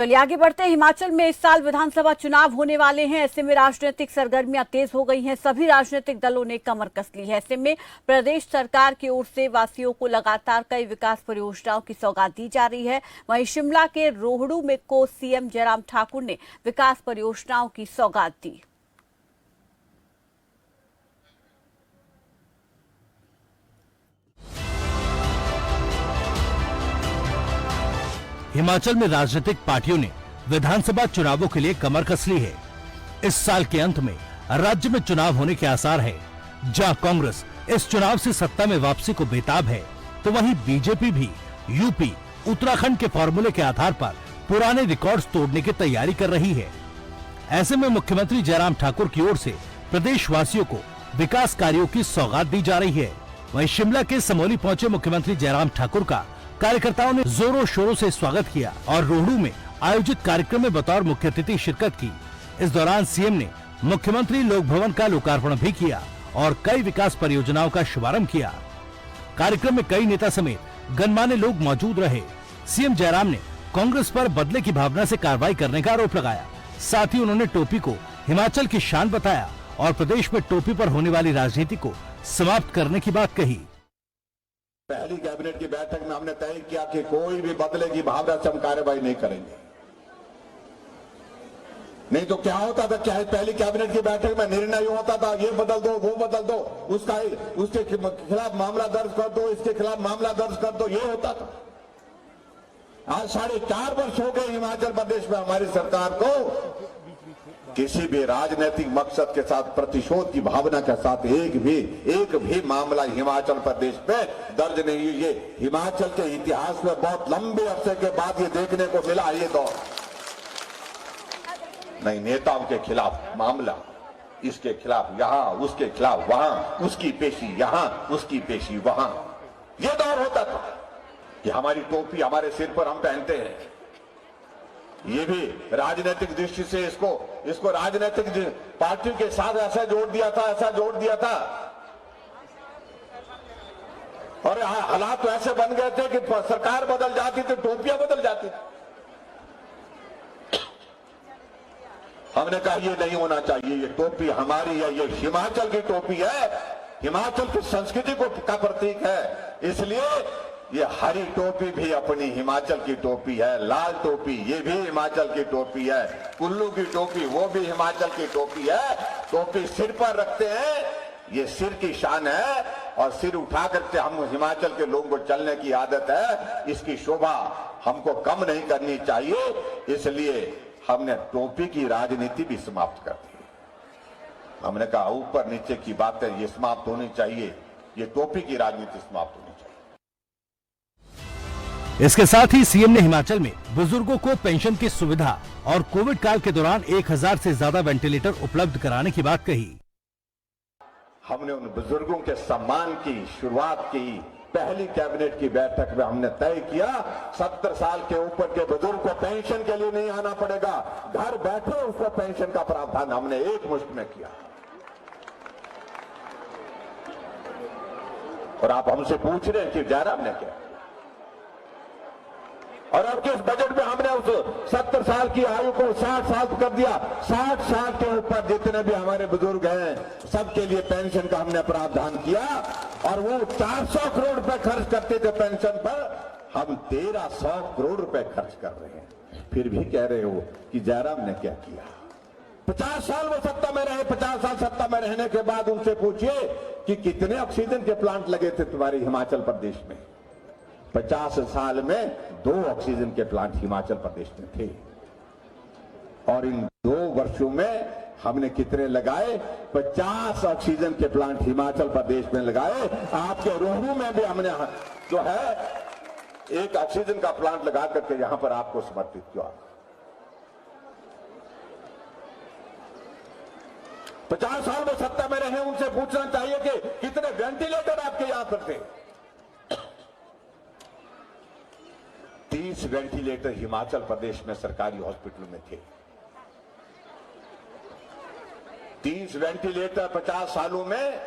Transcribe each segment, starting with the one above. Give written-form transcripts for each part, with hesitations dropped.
चलिए आगे बढ़ते हैं। हिमाचल में इस साल विधानसभा चुनाव होने वाले हैं। ऐसे में राजनीतिक सरगर्मियां तेज हो गई हैं। सभी राजनीतिक दलों ने कमर कस ली है। ऐसे में प्रदेश सरकार की ओर से वासियों को लगातार कई विकास परियोजनाओं की सौगात दी जा रही है। वहीं शिमला के रोहडू में को सीएम जयराम ठाकुर ने विकास परियोजनाओं की सौगात दी। हिमाचल में राजनीतिक पार्टियों ने विधानसभा चुनावों के लिए कमर कस ली है। इस साल के अंत में राज्य में चुनाव होने के आसार है। जहां कांग्रेस इस चुनाव से सत्ता में वापसी को बेताब है, तो वहीं बीजेपी भी यूपी, उत्तराखंड के फॉर्मूले के आधार पर पुराने रिकॉर्ड्स तोड़ने की तैयारी कर रही है। ऐसे में मुख्यमंत्री जयराम ठाकुर की ओर से प्रदेशवासियों को विकास कार्यों की सौगात दी जा रही है। वहीं शिमला के समोली पहुंचे मुख्यमंत्री जयराम ठाकुर का कार्यकर्ताओं ने जोरों शोरों से स्वागत किया और रोहडू में आयोजित कार्यक्रम में बतौर मुख्य अतिथि शिरकत की। इस दौरान सीएम ने मुख्यमंत्री लोक भवन का लोकार्पण भी किया और कई विकास परियोजनाओं का शुभारंभ किया। कार्यक्रम में कई नेता समेत गणमान्य लोग मौजूद रहे। सीएम जयराम ने कांग्रेस पर बदले की भावना से कार्रवाई करने का आरोप लगाया। साथ ही उन्होंने टोपी को हिमाचल की शान बताया और प्रदेश में टोपी पर होने वाली राजनीति को समाप्त करने की बात कही। पहली कैबिनेट की बैठक में हमने तय किया कि कोई भी बदले की भावना से हम कार्रवाई नहीं करेंगे। नहीं तो क्या होता था, चाहे पहली कैबिनेट की बैठक में निर्णय होता था ये बदल दो वो बदल दो, उसके खिलाफ मामला दर्ज कर दो, इसके खिलाफ मामला दर्ज कर दो, ये होता था। आज 4.5 वर्ष हो गए हिमाचल प्रदेश में हमारी सरकार को किसी भी राजनीतिक मकसद के साथ, प्रतिशोध की भावना के साथ एक भी मामला हिमाचल प्रदेश में दर्ज नहीं हुई। ये हिमाचल के इतिहास में बहुत लंबे अरसे के बाद ये देखने को मिला। ये दौर नहीं, नेताओं के खिलाफ मामला, इसके खिलाफ यहां, उसके खिलाफ वहां, उसकी पेशी यहां, उसकी पेशी वहां, ये दौर होता था। कि हमारी टोपी हमारे सिर पर हम पहनते हैं, ये भी राजनीतिक दृष्टि से इसको राजनीतिक पार्टियों के साथ ऐसा जोड़ दिया था और हालात तो ऐसे बन गए थे कि सरकार बदल जाती थी, टोपियां बदल जाती थी। हमने कहा ये नहीं होना चाहिए, ये टोपी हमारी है, ये हिमाचल की टोपी है, हिमाचल की संस्कृति का प्रतीक है। इसलिए ये हरी टोपी भी अपनी हिमाचल की टोपी है, लाल टोपी ये भी हिमाचल की टोपी है, कुल्लू की टोपी वो भी हिमाचल की टोपी है। टोपी सिर पर रखते हैं, ये सिर की शान है और सिर उठा करके हम हिमाचल के लोगों को चलने की आदत है। इसकी शोभा हमको कम नहीं करनी चाहिए, इसलिए हमने टोपी की राजनीति भी समाप्त कर दी। हमने कहा ऊपर नीचे की बातें ये समाप्त होनी चाहिए, ये टोपी की राजनीति समाप्त होनी चाहिए। इसके साथ ही सीएम ने हिमाचल में बुजुर्गों को पेंशन की सुविधा और कोविड काल के दौरान 1000 से ज्यादा वेंटिलेटर उपलब्ध कराने की बात कही। हमने उन बुजुर्गों के सम्मान की शुरुआत की। पहली कैबिनेट की बैठक में हमने तय किया 70 साल के ऊपर के बुजुर्ग को पेंशन के लिए नहीं आना पड़ेगा, घर बैठे उसको पेंशन का प्रावधान हमने एक मुश्त में किया। और आप हमसे पूछ रहे हैं कि जयराम ने क्या, और अब किस बजट में हमने उस 70 साल की आयु को 60 साल कर दिया। 60 साल के ऊपर जितने भी हमारे बुजुर्ग हैं सबके लिए पेंशन का हमने प्रावधान किया। और वो 400 करोड़ रुपए खर्च करते थे पेंशन पर, हम 1300 करोड़ रुपए खर्च कर रहे हैं। फिर भी कह रहे हो कि जयराम ने क्या किया। 50 साल वो सत्ता में रहे, 50 साल सत्ता में रहने के बाद उनसे पूछिए कि कितने ऑक्सीजन के प्लांट लगे थे तुम्हारे हिमाचल प्रदेश में। 50 साल में 2 ऑक्सीजन के प्लांट हिमाचल प्रदेश में थे। और इन 2 वर्षों में हमने कितने लगाए? 50 ऑक्सीजन के प्लांट हिमाचल प्रदेश में लगाए। आपके रोहडू में भी हमने जो है एक ऑक्सीजन का प्लांट लगा करके यहां पर आपको समर्पित किया। 50 साल में सत्ता में रहे, उनसे पूछना चाहिए कि कितने वेंटिलेटर आपके यहां पर थे। 30 वेंटिलेटर हिमाचल प्रदेश में सरकारी हॉस्पिटल में थे। 30 वेंटिलेटर 50 सालों में।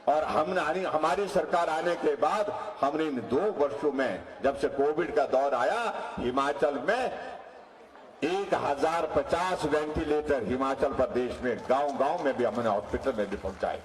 और हमारी सरकार आने के बाद हमने इन 2 वर्षों में, जब से कोविड का दौर आया, हिमाचल में 1050 वेंटिलेटर हिमाचल प्रदेश में गांव-गांव में भी हमने हॉस्पिटल में भी पहुंचाए।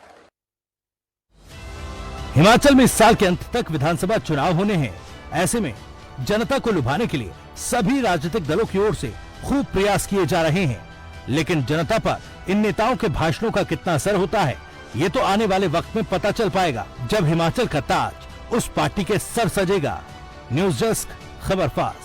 हिमाचल में इस साल के अंत तक विधानसभा चुनाव होने हैं। ऐसे में जनता को लुभाने के लिए सभी राजनीतिक दलों की ओर से खूब प्रयास किए जा रहे हैं, लेकिन जनता पर इन नेताओं के भाषणों का कितना असर होता है, ये तो आने वाले वक्त में पता चल पाएगा, जब हिमाचल का ताज उस पार्टी के सर सजेगा। न्यूज डेस्क, खबर फास्ट।